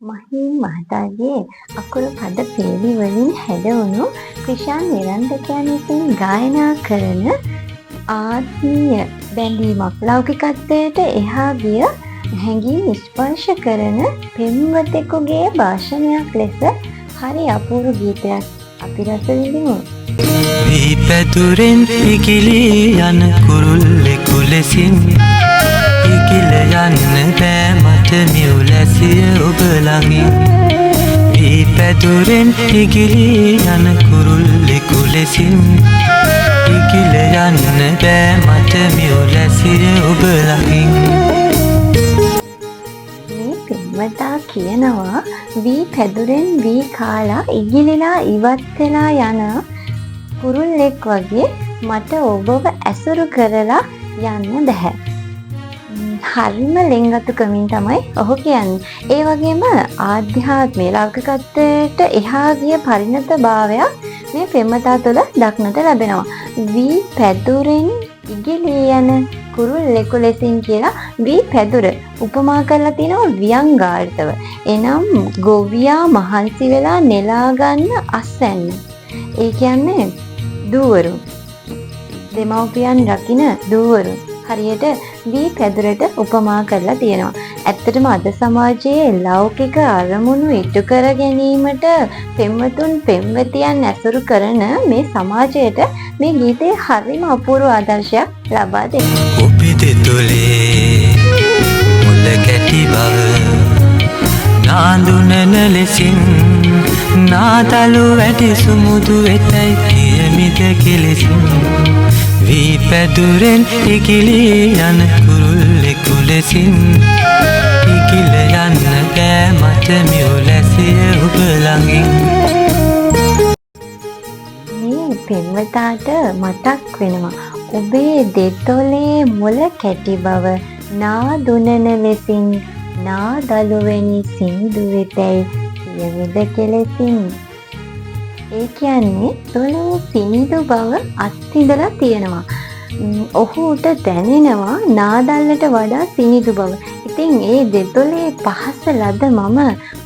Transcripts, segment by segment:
මහින් මහතාගේ අකුරු පද පේලි වලින් හැදවුණු ක්‍රිෂාන් නිරන්තකයන් විසින් ගායනා කරන ආත්මීය බැඳීමක් ලෞකිකත්වයට එහා ගිය හැඟීම් ස්පර්ශ කරන පෙම්වතෙකුගේ භාෂණයක් ලෙස හරි අපූර්ව ගීතයක් අපි රස විඳිමු. වී පැතුරෙන් ඉකිලී යන කුරුල්ලෙකු ලෙසින් ඉකිල යන්න බෑ මට මියුලැසිය ඔබ ළඟින්. වී පැතුරෙන් ඉකිලී යන කුරුල්ලෙකු ලෙසින් ඉකිල යන්න බෑ මට මියුලැසිය ඔබ ළඟින්. මේ පෙම්වතා කියනවා වී පැදුරෙන් වී කාලා ඉගිලිලා ඉවත් වෙලා යන කුරුල්ලෙක් වගේ මට ඔබව ඇසුරු කරලා යන්න බැහැ. හරිම ලෙන්ගතුකමින් තමයි ඔහු කියන්නේ. ඒ වගේම ආධ්‍යාත්මය ලෞකිකත්වයට එහා ගිය පරිණත භාවයක් මේ පෙම්වතා තුළ දක්නට ලැබෙනවා. වී පැදුරෙන් ඉගිලී යන කුරුල්ලෙකු ලෙසින් කියලා වී පැදුර උපමා කරලා තියෙනවා ව්‍යංගාර්ථව. එනම් ගොවියා මහන්සි වෙලා නෙලා ගන්න අස්වැන්න. ඒ කියන්නේ දූවරු. දෙමව්පියන් රකින්න දූවරු. හරියට වී පැදුරට උපමා කරලා තියෙනවා. ඇත්තටම අද සමාජයේ ලෞකික අරමුණු ඉටු කර ගැනීමට පෙම්වතුන් පෙම්වතියන් ඇසුරු කරන මේ සමාජයට මේ ගීතය හරිම අපූර්ව ආදර්ශයක් ලබා දෙනවා. ඔබේ දෙතොලේ මුල කැටි බව නාඳුනන ලෙසින් නාතලු වැටි සුමුදු වෙතයි කියමිද කෙලෙසින්. වී පැදුරෙන් ඉකිලී යන කුරුල්ලෙකු ලෙසින් ඉකිල යන්න බෑ මට මියුලැසිය ඔබ ළඟින්. මේ පෙම්වතාට මතක් වෙනවා ඔබේ දෙතොලේ මුල කැටි බව නාදුනන ලෙසින් නාදලුවැනි සින්දු වෙතැයි කියවිද කෙලෙසින්. ඒ කියන්නේ තොලේ සිනිඳු බව අත්විඳලා තියෙනවා. ඔහුට දැනෙනවා නාදල්ලට වඩා සිනිඳු බව. ඉතින් ඒ දෙතොලේ පහස ලද මම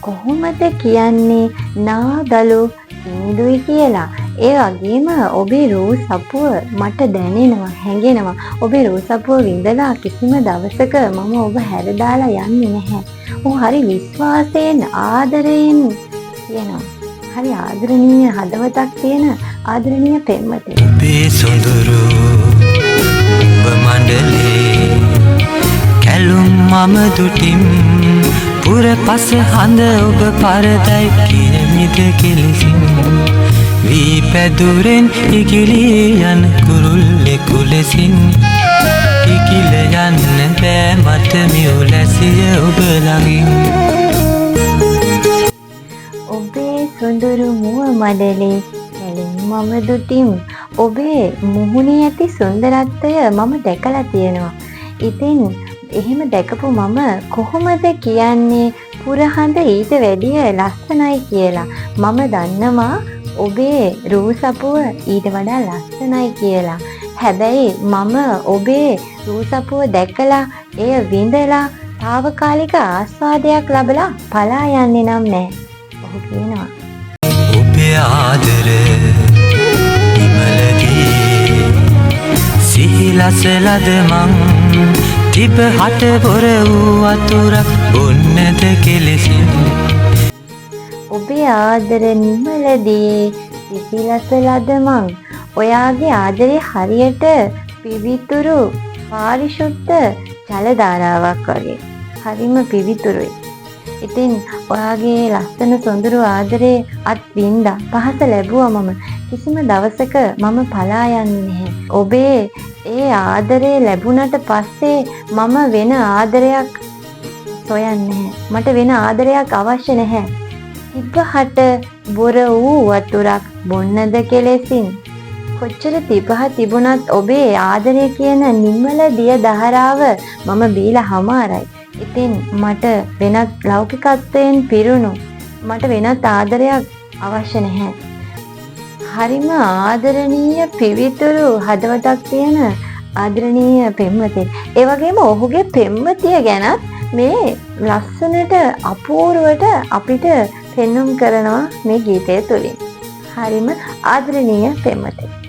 කොහොමද කියන්නේ නාදලු සිනිඳුයි කියලා. ඒ වගේම ඔබේ රූ සපුව මට දැනෙනවා, හැඟෙනවා. ඔබේ රූ සපුව විඳලා කිසිම දවසක මම ඔබ හැරදාලා යන්නේ නැහැ. ඔහු හරි විශ්වාසයෙන් ආදරයෙන් කියනවා. හරි ආදරණීය හදවතක් තියෙන ආදරණීය පෙම්වතෙක්. ඔබේ සොඳුරු ඔබ මණ්ඩලේ කැලුම් මම දුටින් පුරපස හඳ ඔබ පරදයි කියමිද කෙලෙසින්. වී පැදුරෙන් ඉකිලී යන කුරුල්ලෙකු ලෙසින් ඉකිල යන්න බෑ මට මියුලැසිය ඔබ ළඟින්. ඔබේ සොඳුරු මුව මඩලේ කැලුම් මම දුටින් ඔබේ මුහුණේ ඇති සුන්දරත්වය මම දැකලා තියෙනවා. ඉතින් එහෙම දැකපු මම කොහොමද කියන්නේ පුරහඳ ඊට වැඩිය ලස්සනයි කියලා. මම දන්නවා ඔබේ රූ සපුව ඊට වඩා ලස්සනයි කියලා. හැබැයි මම ඔබේ රූ සපුව දැකලා එය විඳලා తాවකාලික ආස්වාදයක් ලබලා පලා යන්නේ නම් නෑ. ඔහු කියනවා ඔබේ ආදර ඉමලදී සිහිලසලද මං තිබ හට බොර වූ වතුරක් බොන්නද කෙලෙසින්. ඔබේ ආදර නිමලදී සිසිලස ලද මං ඔයාගේ ආදරේ හරියට පිවිතුරු පාරිශුද්ධ ජල ධාරාවක් වගේ. හරිම පිවිතුරුයි. ඉතින් ඔයාගේ ලස්සන සොඳුරු ආදරේ අත් වින්දා පහස ලැබුවා මම. කිසිම දවසක මම පලා යන්නේ නැහැ. ඔබේ ඒ ආදරේ ලැබුණට පස්සේ මම වෙන ආදරයක් සොයන්නේ නැහැ. මට වෙන ආදරයක් අවශ්‍ය නැහැ. තිබහට බොර වූ වතුරක් බොන්නද කෙලෙසින්. කොච්චර තිබහ තිබුණත් ඔබේ ආදරය කියන නිම්මල දිය දහරාව මම බීලා හමාරයි. ඉතින් මට වෙනත් ලෞකිකත්වයෙන් පිරුණු මට වෙනත් ආදරයක් අවශ්‍ය නැහැ. හරිම ආදරණීය පිවිතුරු හදවතක් තියෙන ආදරණීය පෙම්වතෙක්. ඒ වගේම ඔහුගේ පෙම්වතිය ගැනත් මේ ලස්සනට අපූර්වට අපිට පෙන්눔 කරනවා මේ ගීතය තුළින්. හරිම ආදරණීය පෙම්වතෙක්.